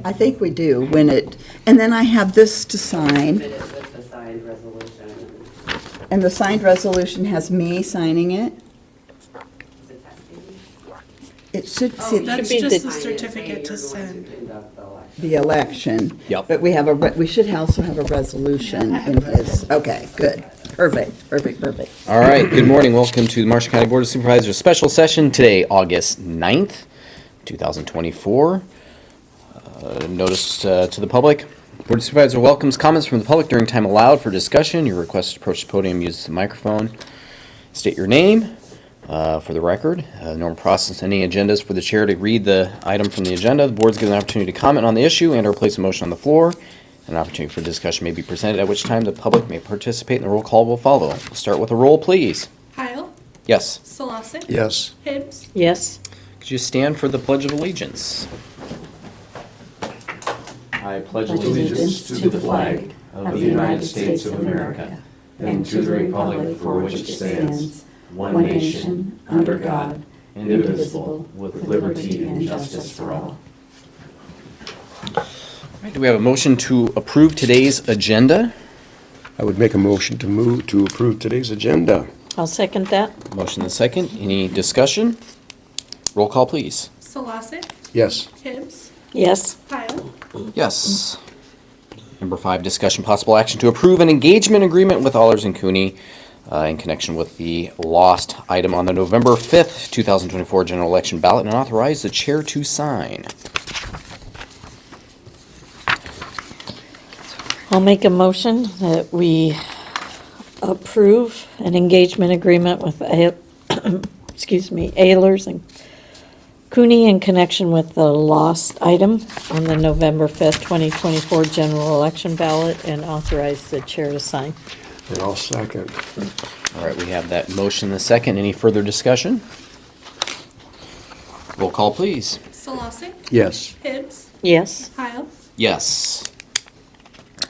I think we do, and then I have this to sign, Submit it with the signed resolution. and the signed resolution has me signing it. Is it testing? It should Oh, see That's should be just the a sign it certificate saying to you're going send. conduct the election. the election. Yep. But we should also have a resolution in his, okay, good, perfect. All right, good morning. Welcome to the Marshall County Board of Supervisors special session today, August 9th, 2024. Notice to the public. Board of Supervisors welcomes comments from the public during time allowed for discussion. You're requested to approach the podium, use the microphone, state your name for the record. Normal process, any agendas for the chair to read the item from the agenda. The board's given an opportunity to comment on the issue and or place a motion on the floor. An opportunity for discussion may be presented, at which time the public may participate and the roll call will follow. We'll start with a roll, please. Kyle, Yes. Solosik. Yes. Hibbs, Yes. Could you stand for the Pledge of Allegiance? I pledge allegiance to the flag of the United States of America and to the republic for which it stands, one nation, under God, indivisible, with liberty and justice for all. All right, do we have a motion to approve today's agenda? I would make a motion to approve today's agenda. I'll second that. Motion and second. Any discussion? Roll call, please. Solosik. Yes. Hibbs, Yes. Kyle, Yes. Number 5, discussion possible action to approve an engagement agreement with Allers and Cooney in connection with the lost item on the November 5th, 2024 general election ballot and authorize the chair to sign. I'll make a motion that we approve an engagement agreement with, Ehlers and Cooney in connection with the lost item on the November 5th, 2024 general election ballot and authorize the chair to sign. And I'll second. All right, we have that motion and the second. Any further discussion? Roll call, please. Solosik. Yes. Hibbs, Yes. Kyle, Yes.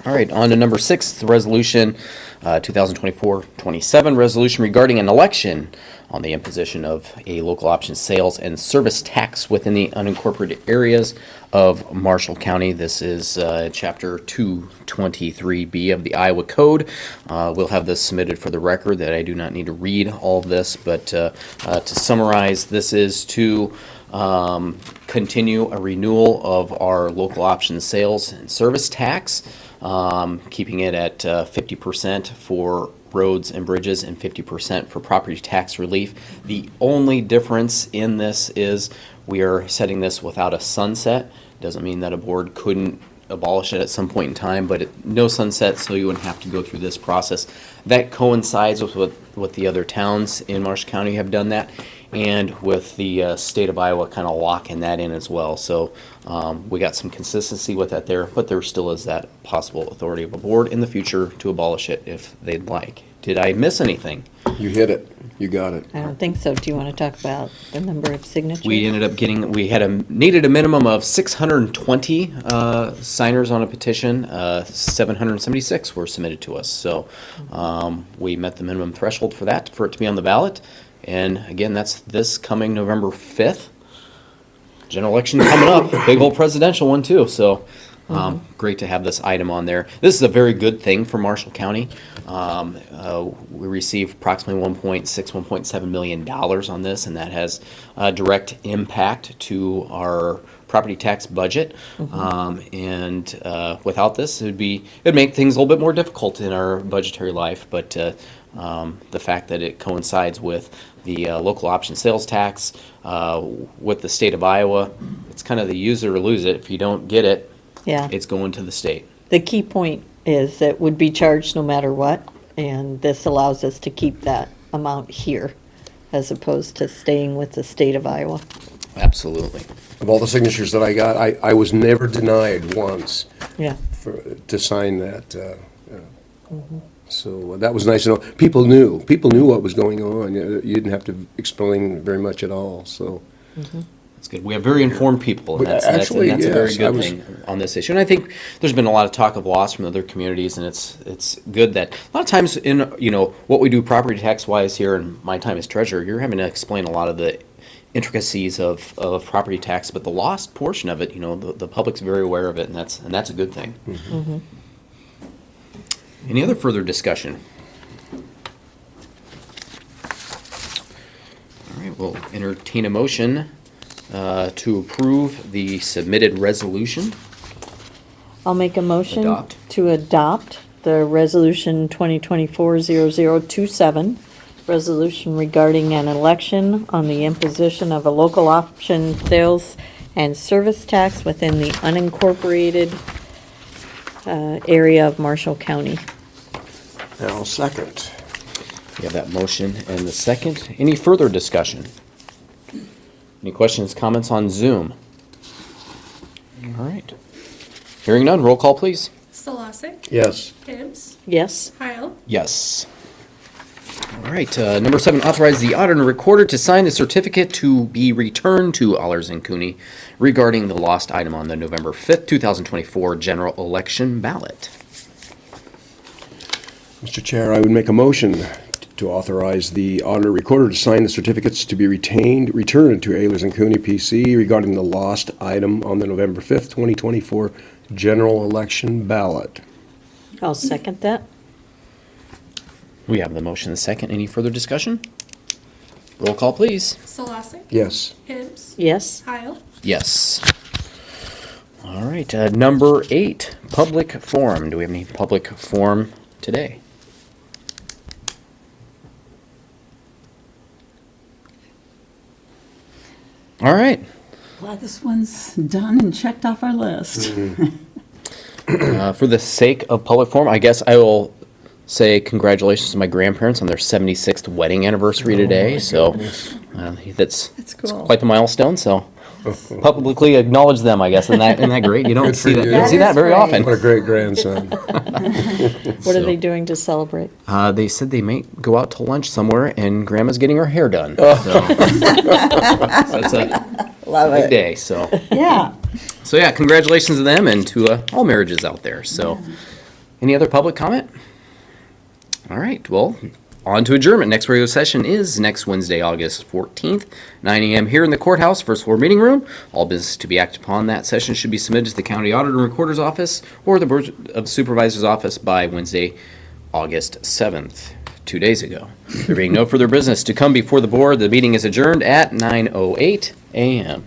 All right, on to number 6, the resolution 2024-27, resolution regarding an election on the imposition of a local option sales and service tax within the unincorporated areas of Marshall County. This is Chapter 223B of the Iowa Code. We'll have this submitted for the record that I do not need to read all of this, but to summarize, this is to continue a renewal of our local option sales and service tax, keeping it at 50% for roads and bridges and 50% for property tax relief. The only difference in this is we are setting this without a sunset. Doesn't mean that a board couldn't abolish it at some point in time, but no sunset, so you wouldn't have to go through this process. That coincides with what the other towns in Marshall County have done that, and with the state of Iowa kind of locking that in as well. So we got some consistency with that there, but there still is that possible authority of a board in the future to abolish it if they'd like. Did I miss anything? You hit it. You got it. I don't think so. Do you want to talk about the number of signatures? We ended up getting, needed a minimum of 620 signers on a petition. 776 were submitted to us. So we met the minimum threshold for that, for it to be on the ballot. And again, that's this coming November 5th. General election coming up, big old presidential one too. So great to have this item on there. This is a very good thing for Marshall County. We received approximately $1.7 million on this, and that has a direct impact to our property tax budget. And without this, it'd make things a little bit more difficult in our budgetary life. But the fact that it coincides with the local option sales tax with the state of Iowa, it's kind of the use it or lose it. If you don't get it, Yeah. it's going to the state. The key point is that would be charged no matter what, and this allows us to keep that amount here as opposed to staying with the state of Iowa. Absolutely. Of all the signatures that I got, I was never denied once Yeah. to sign that. So that was nice to know. People knew what was going on. You didn't have to explain very much at all, so. That's good. We have very informed people, and But that's actually, a very yes, good thing on this issue. And I think there's been a lot of talk of loss from other communities, and it's good that a lot of times in what we do property tax wise here, in my time as treasurer, you're having to explain a lot of the intricacies of property tax, but the lost portion of it, the public's very aware of it, and that's a good thing. Any other further discussion? All right, we'll entertain a motion to approve the submitted resolution. I'll make a motion Adopt. to adopt the resolution 2024-0027, resolution regarding an election on the imposition of a local option sales and service tax within the unincorporated area of Marshall County. And I'll second. We have that motion and the second. Any further discussion? Any questions, comments on Zoom? All right. Hearing none, roll call, please. Stolasek. Yes. Hibbs. Yes? Heil. Yes. All right, number 7, authorize the auditor and recorder to sign the certificate to be returned to Allers and Cooney regarding the lost item on the November 5th, 2024 general election ballot. Mr. Chair, I would make a motion to authorize the auditor recorder to sign the certificates to be returned to Ehlers and Cooney PC regarding the lost item on the November 5th, 2024 general election ballot. I'll second that. We have the motion and the second. Any further discussion? Roll call, please. Stolasek. Yes. Hibbs. Yes? Heil. Yes. All right, number 8, public forum. Do we have any public forum today? All right. Glad this one's done and checked off our list. For the sake of public forum, I guess I will say congratulations to my grandparents on their 76th wedding anniversary today. So that's cool. quite the milestone. So publicly acknowledge them, I guess. Isn't that great? You don't Good for see that. you. You don't see that very often. What a great grandson. What are they doing to celebrate? They said they might go out to lunch somewhere, and Grandma's getting her hair done. Oh. So that's a Love big it. day. So Yeah. yeah, congratulations to them and to all marriages out there. So, any other public comment? All right, well, on to adjournment. Next regular session is next Wednesday, August 14th, 9 a.m. here in the courthouse, first floor meeting room. All business to be acted upon that session should be submitted to the county auditor and recorder's office or the board of supervisors office by Wednesday, August 7th, 2 days ago. There being no further business to come before the board, the meeting is adjourned at 9:08 a.m.